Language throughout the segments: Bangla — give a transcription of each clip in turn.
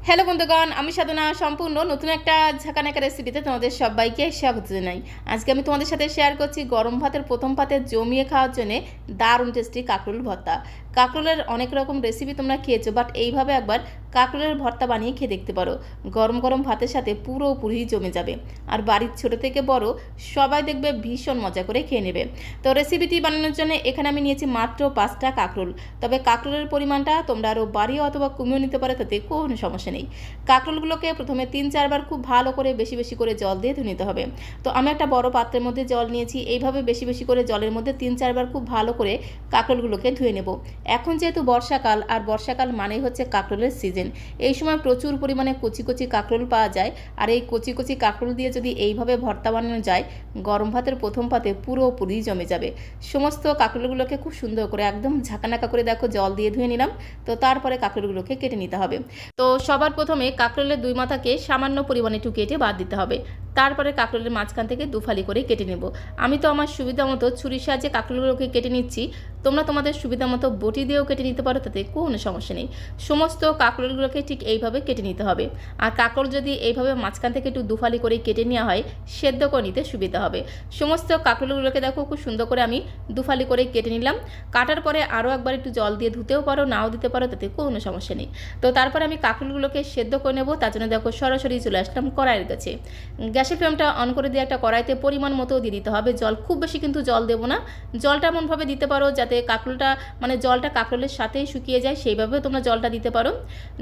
হ্যালো বন্ধুগণ, আমি সাধনা সম্পূর্ণ নতুন একটা ঝাঁকানাকা রেসিপিতে তোমাদের সবাইকে স্বাগত জানাই। আজকে আমি তোমাদের সাথে শেয়ার করছি গরম ভাতের প্রথম পাতে জমিয়ে খাওয়ার জন্য দারুণ টেস্টি কাঁকরোল ভর্তা। কাঁকরোলের অনেক রকম রেসিপি তোমরা খেয়েছো, বাট এইভাবে একবার কাঁকরোলের ভর্তা বানিয়ে খেয়ে দেখতে পারো। গরম গরম ভাতের সাথে পুরোপুরি জমে যাবে, আর বাড়ির ছোট থেকে বড় সবাই দেখবে ভীষণ মজা করে খেয়ে নেবে। তো রেসিপিটি বানানোর জন্য এখানে আমি নিয়েছি মাত্র 5টা কাঁকরোল। তবে কাঁকরোলের পরিমাণটা তোমরা আরও বাড়িয়ে অথবা কমিয়েও নিতে পারো, তাতে কোনো সমস্যা নেই। কাঁকরোলগুলোকে প্রথমে 3-4 বার খুব ভালো করে বেশি বেশি করে জল দিয়ে ধুয়ে নিতে হবে। তো আমি একটা বড় পাত্রের মধ্যে জল নিয়েছি, এইভাবে বেশি বেশি করে জলের মধ্যে 3-4 বার খুব ভালো করে কাঁকরোলগুলোকে ধুয়ে নেব। এখন যেহেতু বর্ষাকাল, আর বর্ষাকাল মানেই হচ্ছে কাঁকরোলের সিজন। এই সময় প্রচুর পরিমাণে কচি কচি কাঁকরোল পাওয়া যায়, আর এই কচি কচি কাঁকরোল দিয়ে যদি এইভাবে ভর্তা বানানো যায়, গরম ভাতের প্রথম পাতে পুরোপুরি জমে যাবে। সমস্ত কাঁকরোলগুলোকে খুব সুন্দর করে একদম ঝাঁকানাকা করে দেখো জল দিয়ে ধুয়ে নিলাম। তো তারপরে কাঁকরোলগুলোকে কেটে নিতে হবে। তো সবার প্রথমে কাঁকরোলের দুই মাথাকে সামান্য পরিমাণে একটু কেটে বাদ দিতে হবে। তারপরে কাঁকরোলের মাঝখান থেকে দুফালি করে কেটে নেব। আমি তো আমার সুবিধা মতো ছুরির সাহায্যে কাঁকরোলগুলোকে কেটে নিচ্ছি। তোমরা তোমাদের সুবিধা মতো বটি দিয়েও কেটে নিতে পারো, তাতে কোনো সমস্যা নেই। সমস্ত কাঁকরোলগুলোকে ঠিক এইভাবে কেটে নিতে হবে। আর কাঁকরোল যদি এইভাবে মাঝখান থেকে একটু দুফালি করে কেটে নেওয়া হয়, সেদ্ধ করে নিতে সুবিধা হবে। সমস্ত কাঁকরোলগুলোকে দেখো খুব সুন্দর করে আমি দুফালি করে কেটে নিলাম। কাটার পরে আরও একবার একটু জল দিয়ে ধুতেও পারো, নাও দিতে পারো, তাতে কোনো সমস্যা নেই। তো তারপরে আমি কাঁকরোলগুলোকে সেদ্ধ করে নেব। তার জন্য দেখো সরাসরি চলে আসলাম কড়াইয়ের কাছে। গ্যাসের ফ্লেমটা অন করে দিয়ে একটা কড়াইতে পরিমাণ মতো দিয়ে দিতে হবে জল। খুব বেশি কিন্তু জল দেবো না। জলটা এমনভাবে দিতে পারো যাতে কাঁকরোলটা জলটা কাঁকরোলের সাথেই শুকিয়ে যায়, সেইভাবেও তোমরা জলটা দিতে পারো।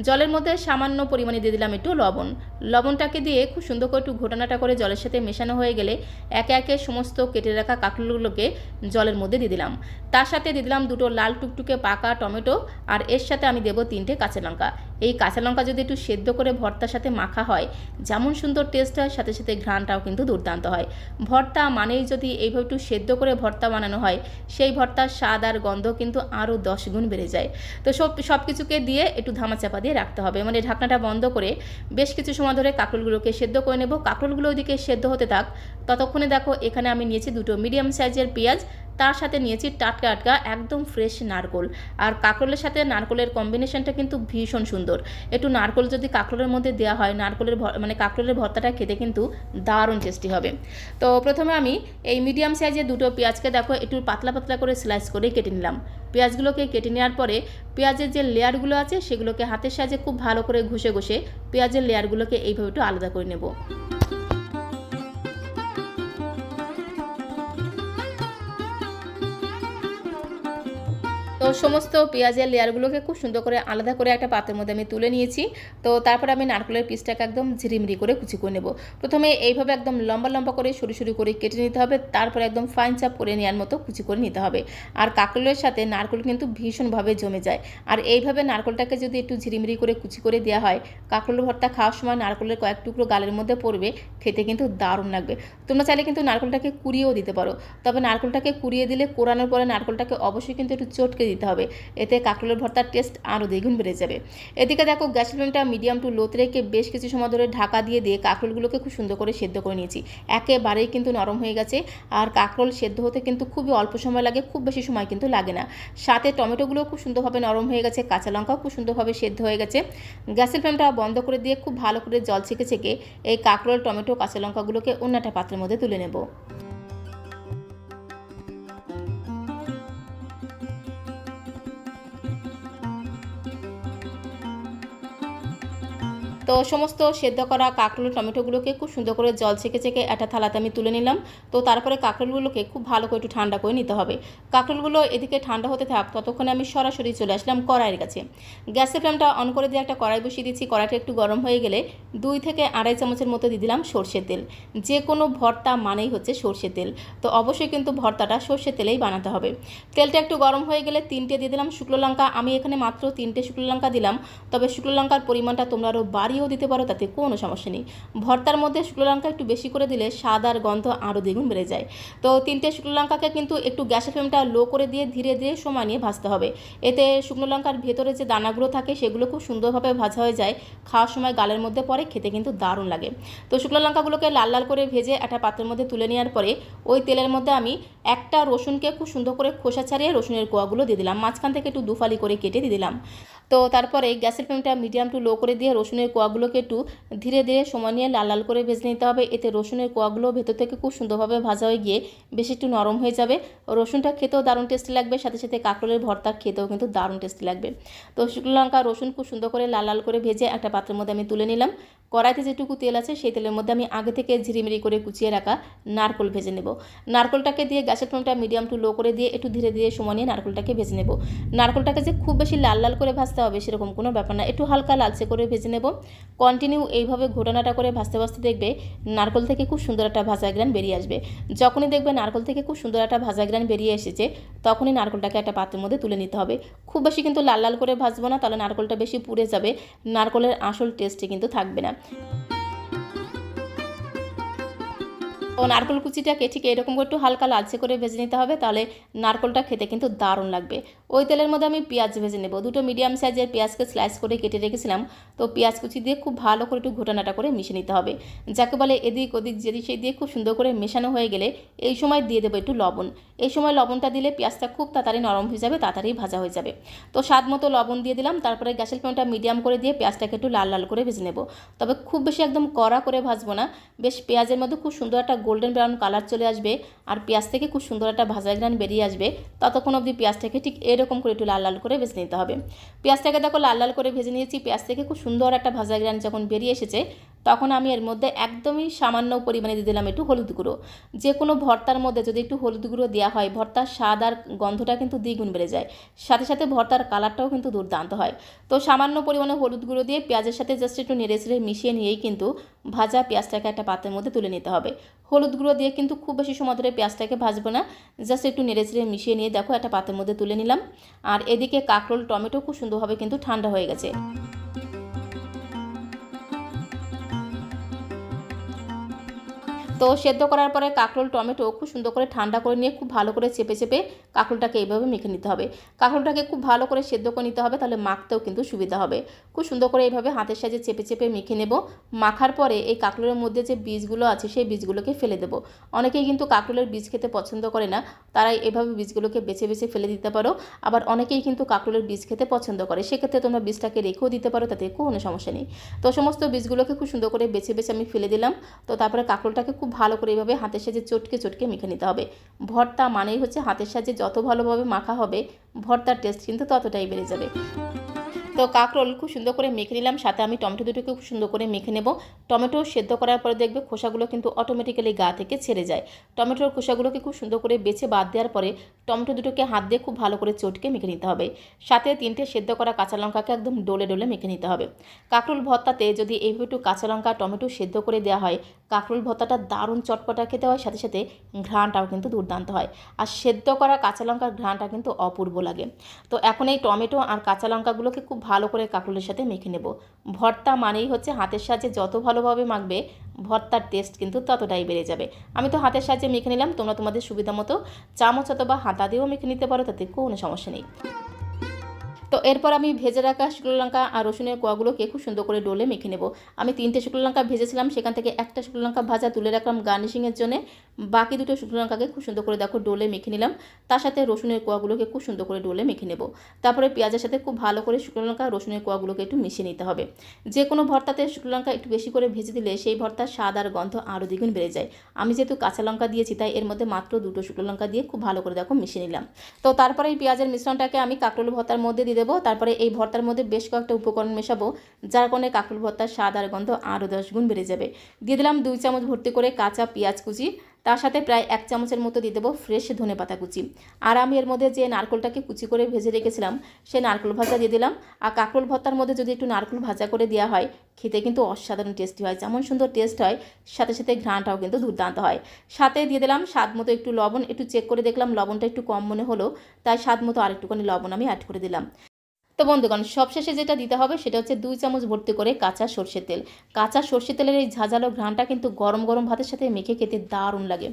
জলের মধ্যে সামান্য পরিমাণে দিয়ে দিলাম একটু লবণ। লবণটাকে দিয়ে খুব সুন্দর করে একটু ঘোটানাটা করে জলের সাথে মেশানো হয়ে গেলে একে একে সমস্ত কেটে রাখা কাঁকরোলগুলোকে জলের মধ্যে দিয়ে দিলাম। তার সাথে দিয়ে দিলাম দুটো লাল টুকটুকে পাকা টমেটো, আর এর সাথে আমি দেবো 3টে কাঁচা লঙ্কা। এই কাঁচা লঙ্কা যদি একটু সেদ্ধ করে ভর্তার সাথে মাখা হয়, যেমন সুন্দর টেস্ট হয়, সাথে সাথে ঘ্রাণটাও কিন্তু দুর্দান্ত হয়। ভর্তা মানেই যদি এইভাবে একটু সেদ্ধ করে ভর্তা বানানো হয়, সেই ভর্তার স্বাদ আর গন্ধ কিন্তু আরও 10 গুণ বেড়ে যায়। তো সব কিছুকে দিয়ে একটু ধামাচাপা দিয়ে রাখতে হবে, ঢাকনাটা বন্ধ করে বেশ কিছু সময় ধরে কাঁকরোলগুলোকে সেদ্ধ করে নেব। কাঁকরোলগুলো ওইদিকে সেদ্ধ হতে থাক, ততক্ষণে দেখো এখানে আমি নিয়েছি দুটো মিডিয়াম সাইজের পেঁয়াজ, তার সাথে নিয়েছি টাটকা টাটকা একদম ফ্রেশ নারকোল। আর কাঁকরোলের সাথে নারকোলের কম্বিনেশনটা কিন্তু ভীষণ সুন্দর। একটু নারকোল যদি কাঁকরোলের মধ্যে দেওয়া হয়, কাঁকরোলের ভর্তাটা খেতে কিন্তু দারুণ টেস্টি হবে। তো প্রথমে আমি এই মিডিয়াম সাইজের দুটো পেঁয়াজকে দেখো একটু পাতলা পাতলা করে স্লাইস করে কেটে নিলাম। পেঁয়াজগুলোকে কেটে নেওয়ার পরে পেঁয়াজের যে লেয়ারগুলো আছে সেগুলোকে হাতের সাহায্যে খুব ভালো করে ঘষে ঘষে পেঁয়াজের লেয়ারগুলোকে এইভাবে একটু আলাদা করে নেব। তো সমস্ত পেঁয়াজের লেয়ারগুলোকে খুব সুন্দর করে আলাদা করে একটা পাত্রের মধ্যে আমি তুলে নিয়েছি। তো তারপর আমি নারকেলের পিসটাকে একদম ঝিরিমিরি করে কুচি করে নেব। প্রথমে এইভাবে একদম লম্বা লম্বা করে সরু সরু করে কেটে নিতে হবে, তারপরে একদম ফাইন চাপ করে নেওয়ার মতো কুচি করে নিতে হবে। আর কাঁকরোলের সাথে নারকেল কিন্তু ভীষণভাবে জমে যায়, আর এইভাবে নারকেলটাকে যদি একটু ঝিরিমিরি করে কুচি করে দেওয়া হয়, কাঁকরোল ভর্তা খাওয়ার সময় নারকেলের কয়েক টুকরো গালের মধ্যে পড়বে, খেতে কিন্তু দারুণ লাগবে। তোমরা চাইলে কিন্তু নারকেলটাকে কুড়িয়েও দিতে পারো, তবে নারকেলটাকে কুড়িয়ে দিলে কোরানোর পরে নারকেলটাকে অবশ্যই কিন্তু একটু চটকে দিতে হবে, এতে কাঁকরোলের ভর্তার টেস্ট আরও দ্বিগুণ বেড়ে যাবে। এদিকে দেখো গ্যাসের ফ্লেমটা মিডিয়াম টু লোতে রেখে বেশ কিছু সময় ধরে ঢাকা দিয়ে কাঁকরোলগুলোকে খুব সুন্দর করে সেদ্ধ করে নিয়েছি। একেবারেই কিন্তু নরম হয়ে গেছে, আর কাঁকরোল সেদ্ধ হতে কিন্তু খুবই অল্প সময় লাগে, খুব বেশি সময় কিন্তু লাগে না। সাথে টমেটোগুলো খুব সুন্দরভাবে নরম হয়ে গেছে, কাঁচা লঙ্কাও খুব সুন্দরভাবে সেদ্ধ হয়ে গেছে। গ্যাসের ফ্লেমটা বন্ধ করে দিয়ে খুব ভালো করে জল ছেঁকে ছেঁকে এই কাঁকরোল, টমেটো, কাঁচা লঙ্কাগুলোকে অন্য একটা পাত্রের মধ্যে তুলে নেব। তো সমস্ত সেদ্ধ করা কাঁকরোল, টমেটোগুলোকে খুব সুন্দর করে জল ছেঁকে ছেঁকে একটা থালাতে আমি তুলে নিলাম। তো তারপরে কাঁকরোলগুলোকে খুব ভালো করে একটু ঠান্ডা করে নিতে হবে। কাঁকরোলগুলো এদিকে ঠান্ডা হতে থাক, ততক্ষণে আমি সরাসরি চলে আসলাম কড়াইয়ের কাছে। গ্যাসের ফ্লেমটা অন করে দিয়ে একটা কড়াই বসিয়ে দিচ্ছি। কড়াইটা একটু গরম হয়ে গেলে 2 থেকে আড়াই চামচের মতো দিয়ে দিলাম সর্ষের তেল। যে কোনো ভর্তা মানেই হচ্ছে সর্ষের তেল, তো অবশ্যই কিন্তু ভর্তাটা সর্ষের তেলেই বানাতে হবে। তেলটা একটু গরম হয়ে গেলে 3টে দিয়ে দিলাম শুকনো লঙ্কা। আমি এখানে মাত্র 3টে শুকনো লঙ্কা দিলাম, তবে শুকনো লঙ্কার পরিমাণটা তোমরা আরও বাড়িয়েও দিতে পারো, তাতে কোনো সমস্যা নেই। ভর্তার মধ্যে শুকনো লঙ্কা একটু বেশি করে দিলে স্বাদ আর গন্ধ আরও দ্বিগুণ বেড়ে যায়। তো 3টে শুকনো লঙ্কাকে কিন্তু একটু গ্যাসের ফ্লেমটা লো করে দিয়ে ধীরে ধীরে সময় নিয়ে ভাজতে হবে, এতে শুকনো লঙ্কার ভেতরে যে দানাগুলো থাকে সেগুলো খুব সুন্দরভাবে ভাজা হয়ে যায়, খাওয়ার সময় গালের মধ্যে পড়ে, খেতে কিন্তু দারুণ লাগে। তো শুকনো লঙ্কাগুলোকে লাল লাল করে ভেজে একটা পাত্রের মধ্যে তুলে নেওয়ার পরে ওই তেলের মধ্যে আমি একটা রসুনকে খুব সুন্দর করে খোসা ছাড়িয়ে রসুনের কোয়াগুলো দিয়ে দিলাম, মাঝখান থেকে একটু দুফালি করে কেটে দিয়ে দিলাম। তো তারপরে গ্যাসের ফ্লেমটা মিডিয়াম টু লো করে দিয়ে রসুনের কোয়াগুলোকে একটু ধীরে ধীরে সময় নিয়ে লাল লাল করে ভেজে নিতে হবে। এতে রসুনের কোয়াগুলো ভেতর থেকে খুব সুন্দরভাবে ভাজা হয়ে গিয়ে বেশ একটু নরম হয়ে যাবে। রসুনটা খেতেও দারুণ টেস্টি লাগবে, সাথে সাথে কাঁকরোলের ভর্তা খেতেও কিন্তু দারুণ টেস্টি লাগবে। তো শুকনো লঙ্কা রসুন খুব সুন্দর করে লাল লাল করে ভেজে একটা পাত্রের মধ্যে আমি তুলে নিলাম। কড়াইতে যেটুকু তেল আছে সেই তেলের মধ্যে আমি আগে থেকে ঝিরিমিরি করে কুচিয়ে রাখা নারকোল ভেজে নেব। নারকোলটাকে দিয়ে গ্যাসের ফ্লেমটা মিডিয়াম টু লো করে দিয়ে একটু ধীরে ধীরে সময় নিয়ে নারকোলটাকে ভেজে নেব। নারকোলটাকে যে খুব বেশি লাল লাল করে ভাজতে হবে সেরকম কোনো ব্যাপার না, একটু হালকা লালচে করে ভেজে নেব। কন্টিনিউ এইভাবে ঘোটানাটা করে ভাজতে ভাজতে দেখবে নারকোল থেকে খুব সুন্দর একটা ভাজা গ্রান বেরিয়ে আসবে। যখনই দেখবে নারকোল থেকে খুব সুন্দর একটা ভাজা গ্রান বেরিয়ে এসেছে তখনই নারকোলটাকে একটা পাত্রের মধ্যে তুলে নিতে হবে। খুব বেশি কিন্তু লাল লাল করে ভাজবো না, তাহলে নারকোলটা বেশি পুড়ে যাবে, নারকোলের আসল টেস্টই কিন্তু থাকবে না। তো নারকোল কুচিটাকে ঠিক এরকম করে একটু হালকা লালচে করে ভেজে নিতে হবে, তাহলে নারকোলটা খেতে কিন্তু দারুণ লাগবে। ওই তেলের মধ্যে আমি পেঁয়াজ ভেজে নেব। দুটো মিডিয়াম সাইজের পেঁয়াজকে স্লাইস করে কেটে রেখেছিলাম। তো পেঁয়াজ কুচি দিয়ে খুব ভালো করে একটু ঘোটানাটা করে মিশিয়ে নিতে হবে, যাকে বলে এদিক ওদিক যেদিক সেই দিয়ে খুব সুন্দর করে মেশানো হয়ে গেলে এই সময় দিয়ে দেবো একটু লবণ। এই সময় লবণটা দিলে পেঁয়াজটা খুব তাড়াতাড়ি নরম হয়ে যাবে, তাড়াতাড়ি ভাজা হয়ে যাবে। তো স্বাদ মতো লবণ দিয়ে দিলাম। তারপরে গ্যাসের ফ্লেমটা মিডিয়াম করে দিয়ে পেঁয়াজটাকে একটু লাল লাল করে ভেজে নেব। তবে খুব বেশি একদম কড়া করে ভাজবো না, বেশ পেঁয়াজের মধ্যে খুব সুন্দর একটা গোল্ডেন ব্রাউন কালার চলে আসবে আর পেঁয়াজ থেকে খুব সুন্দর একটা ভাজা গ্রান বেরিয়ে আসবে। ততক্ষণ অবধি পেঁয়াজটাকে ঠিক এরকম করে একটু লাল লাল করে ভেজে নিতে হবে। পেঁয়াজটাকে দেখো লাল লাল করে ভেজে নিয়েছি। পেঁয়াজ থেকে খুব সুন্দর একটা ভাজা গ্রান যখন বেরিয়ে এসেছে তখন আমি এর মধ্যে একদমই সামান্য পরিমাণে দিয়ে দিলাম একটু হলুদ গুঁড়ো। যে কোনো ভর্তার মধ্যে যদি একটু হলুদ গুঁড়ো দেওয়া হয় ভর্তার স্বাদ আর গন্ধটা কিন্তু দ্বিগুণ বেড়ে যায়, সাথে সাথে ভর্তার কালারটাও কিন্তু দুর্দান্ত হয়। তো সামান্য পরিমাণে হলুদ গুঁড়ো দিয়ে পেঁয়াজের সাথে জাস্ট একটু নেড়ে চেড়ে মিশিয়ে নিয়েই কিন্তু ভাজা পেঁয়াজটাকে একটা পাত্রের মধ্যে তুলে নিতে হবে। হলুদ গুঁড়ো দিয়ে কিন্তু খুব বেশি সময় ধরে পেঁয়াজটাকে ভাজবো না, জাস্ট একটু নেড়ে চেড়ে মিশিয়ে নিয়ে দেখো একটা পাত্রের মধ্যে তুলে নিলাম। আর এদিকে কাঁকরোল টমেটো খুব সুন্দরভাবে কিন্তু ঠান্ডা হয়ে গেছে। তো সেদ্ধ করার পরে কাঁকরোল টমেটো খুব সুন্দর করে ঠান্ডা করে নিয়ে খুব ভালো করে চেপে চেপে কাঁকরোলটাকে এইভাবে মেখে নিতে হবে। কাঁকরোলটাকে খুব ভালো করে সেদ্ধ করে নিতে হবে, তাহলে মাখতেও কিন্তু সুবিধা হবে। খুব সুন্দর করে এইভাবে হাতের সাহায্যে চেপে চেপে মেখে নেব। মাখার পরে এই কাঁকরোলের মধ্যে যে বীজগুলো আছে সেই বীজগুলোকে ফেলে দেবো। অনেকেই কিন্তু কাঁকরোলের বীজ খেতে পছন্দ করে না, তারাই এভাবে বীজগুলোকে বেছে বেছে ফেলে দিতে পারো। আবার অনেকেই কিন্তু কাঁকরোলের বীজ খেতে পছন্দ করে, সেক্ষেত্রে তোমরা বীজটাকে রেখেও দিতে পারো, তাতে কোনো সমস্যা নেই। তো সমস্ত বীজগুলোকে খুব সুন্দর করে বেছে বেছে আমি ফেলে দিলাম। তো তারপরে কাঁকরোলটাকে খুব ভালো করে এইভাবে হাতের সাহায্যে চটকে চটকে মেখে নিতে হবে। ভর্তা মানেই হচ্ছে হাতের সাহায্যে যত ভালোভাবে মাখা হবে ভর্তার টেস্ট কিন্তু ততটাই বেড়ে যাবে। তো কাঁকরোল খুব সুন্দর করে মেখে নিলাম, সাথে আমি টমেটো দুটোকে খুব সুন্দর করে মেখে নেব। টমেটো সেদ্ধ করার পরে দেখবে খোসাগুলো কিন্তু অটোমেটিক্যালি গা থেকে ছেড়ে যায়। টমেটোর খোসাগুলোকে খুব সুন্দর করে বেছে বাদ দেওয়ার পরে টমেটো দুটোকে হাত দিয়ে খুব ভালো করে চটকে মেখে নিতে হবে। সাথে 3টে সেদ্ধ করা কাঁচা লঙ্কাকে একদম ডলে ডলে মেখে নিতে হবে। কাঁকরোল ভর্তাতে যদি এইভাবে একটু কাঁচা লঙ্কা টমেটো সেদ্ধ করে দেওয়া হয় কাঁকরোল ভর্তাটা দারুণ চটপটা খেতে হয়, সাথে সাথে ঘ্রাণটাও কিন্তু দুর্দান্ত হয়। আর সেদ্ধ করা কাঁচা লঙ্কার ঘ্রাণটা কিন্তু অপূর্ব লাগে। তো এখন এই টমেটো আর কাঁচা লঙ্কাগুলোকে খুব ভালো করে কাঁকরোলের সাথে মেখে নেব। ভর্তা মানেই হচ্ছে হাতের সাহায্যে যত ভালোভাবে মাখবে ভর্তার টেস্ট কিন্তু ততটাই বেড়ে যাবে। আমি তো হাতের সাহায্যে মেখে নিলাম, তোমরা তোমাদের সুবিধা মতো চামচ অথবা হাতা দিয়েও মেখে নিতে পারো, তাতে কোনো সমস্যা নেই। তো এরপর আমি ভেজে রাখা শুকনো লঙ্কা আর রসুনের কোয়াগুলোকে খুব সুন্দর করে ডলে মেখে নেব। আমি 3টে শুকনো লঙ্কা ভেজেছিলাম, সেখান থেকে একটা শুকনো লঙ্কা ভাজা তুলে রাখলাম গার্নিশিংয়ের জন্য। বাকি 2টো শুকনো লঙ্কাকে খুব সুন্দর করে দেখো ডলে মেখে নিলাম। তার সাথে রসুনের কোয়াগুলোকে খুব সুন্দর করে ডলে মেখে নেব। তারপরে পেঁয়াজের সাথে খুব ভালো করে শুকনো লঙ্কা রসুনের কোয়াগুলোকে একটু মিশিয়ে নিতে হবে। যে কোনো ভর্তাতে শুকনো লঙ্কা একটু বেশি করে ভেজে দিলে সেই ভর্তার স্বাদ আর গন্ধ আরও দ্বিগুণ বেড়ে যায়। আমি যেহেতু কাঁচা লঙ্কা দিয়েছি তাই এর মধ্যে মাত্র 2টো শুকনো লঙ্কা দিয়ে খুব ভালো করে দেখো মিশিয়ে নিলাম। তো তারপরে এই পেঁয়াজের মিশ্রণটাকে আমি কাঁকরোল ভর্তার মধ্যে দিয়ে দেবো। তারপরে এই ভর্তার মধ্যে বেশ কয়েকটা উপকরণ মেশাবো, যার কারণে কাঁকরোল ভর্তার স্বাদ আর গন্ধ আরও 10 গুণ বেড়ে যাবে। দিয়ে দিলাম 2 চামচ ভর্তি করে কাঁচা পেঁয়াজ কুচি, তার সাথে প্রায় 1 চামচের মতো দিয়ে দেবো ফ্রেশ ধনেপাতা কুচি। আর আমি এর মধ্যে যে নারকেলটাকে কুচি করে ভেজে রেখেছিলাম সেই নারকেল ভাজা দিয়ে দিলাম। আর কাঁকরোল ভর্তার মধ্যে যদি একটু নারকেল ভাজা করে দেওয়া হয় খেতে কিন্তু অসাধারণ টেস্টি হয়, যেমন সুন্দর টেস্ট হয় সাথে সাথে ঘ্রাণটাও কিন্তু দুর্দান্ত হয়। সাথে দিয়ে দিলাম স্বাদ মতো একটু লবণ, একটু চেক করে দেখলাম লবণটা একটু কম মনে হলো, তাই স্বাদ মতো আরেকটুখানি লবণ আমি অ্যাড করে দিলাম। তো বন্ধুগণ, সবশেষে যেটা দিতে হবে সেটা হচ্ছে 2 চামচ ভর্তি করে কাঁচা সরষের তেল। কাঁচা সরষের তেলের এই ঝাঁঝালো ঘ্রাণটা কিন্তু গরম গরম ভাতের সাথে মেখে খেতে দারুণ লাগে।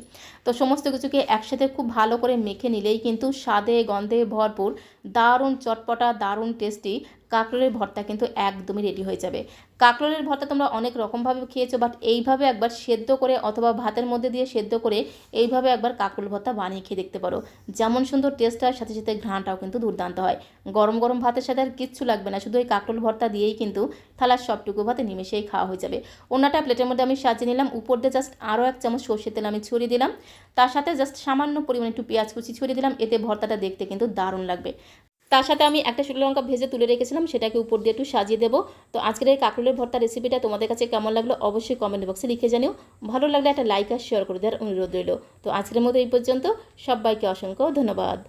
তো সমস্ত কিছুকে একসাথে খুব ভালো করে মেখে নিলেই কিন্তু স্বাদে গন্ধে ভরপুর দারুণ চটপটা দারুণ টেস্টি কাঁকরোলের ভর্তা কিন্তু একদমই রেডি হয়ে যাবে। কাঁকরোলের ভর্তা তোমরা অনেক রকমভাবে খেয়েছো, বাট এইভাবে একবার সেদ্ধ করে অথবা ভাতের মধ্যে দিয়ে সেদ্ধ করে এইভাবে একবার কাঁকরোল ভর্তা বানিয়ে খেয়ে দেখতে পারো। যেমন সুন্দর টেস্ট হয়, সাথে সাথে ঘ্রাণটাও কিন্তু দুর্দান্ত হয়। গরম গরম ভাতের সাথে আর কিচ্ছু লাগবে না, শুধু এই কাঁকরোল ভর্তা দিয়েই কিন্তু থালার সবটুকু ভাতে নিমেষেই খাওয়া হয়ে যাবে। অন্যটা প্লেটের মধ্যে আমি সাজিয়ে নিলাম, উপর দিয়ে জাস্ট আরও 1 চামচ সর্ষের তেল আমি ছড়িয়ে দিলাম, তার সাথে জাস্ট সামান্য পরিমাণে একটু পেঁয়াজ কুচি ছড়িয়ে দিলাম। এতে ভর্তাটা দেখতে কিন্তু দারুণ লাগবে। তার সাথে আমি একটা শুকনো লঙ্কা ভেজে তুলে রেখেছিলাম, সেটাকে উপর দিয়ে একটু সাজিয়ে দেবো। তো আজকের এই কাঁকরোলের ভর্তা রেসিপিটা তোমাদের কাছে কেমন লাগলো অবশ্যই কমেন্ট বক্সে লিখে জানিও। ভালো লাগলে একটা লাইক আর শেয়ার করে দেওয়ার অনুরোধ রইল। তো আজকের মতো এই পর্যন্ত, সবাইকে অসংখ্য ধন্যবাদ।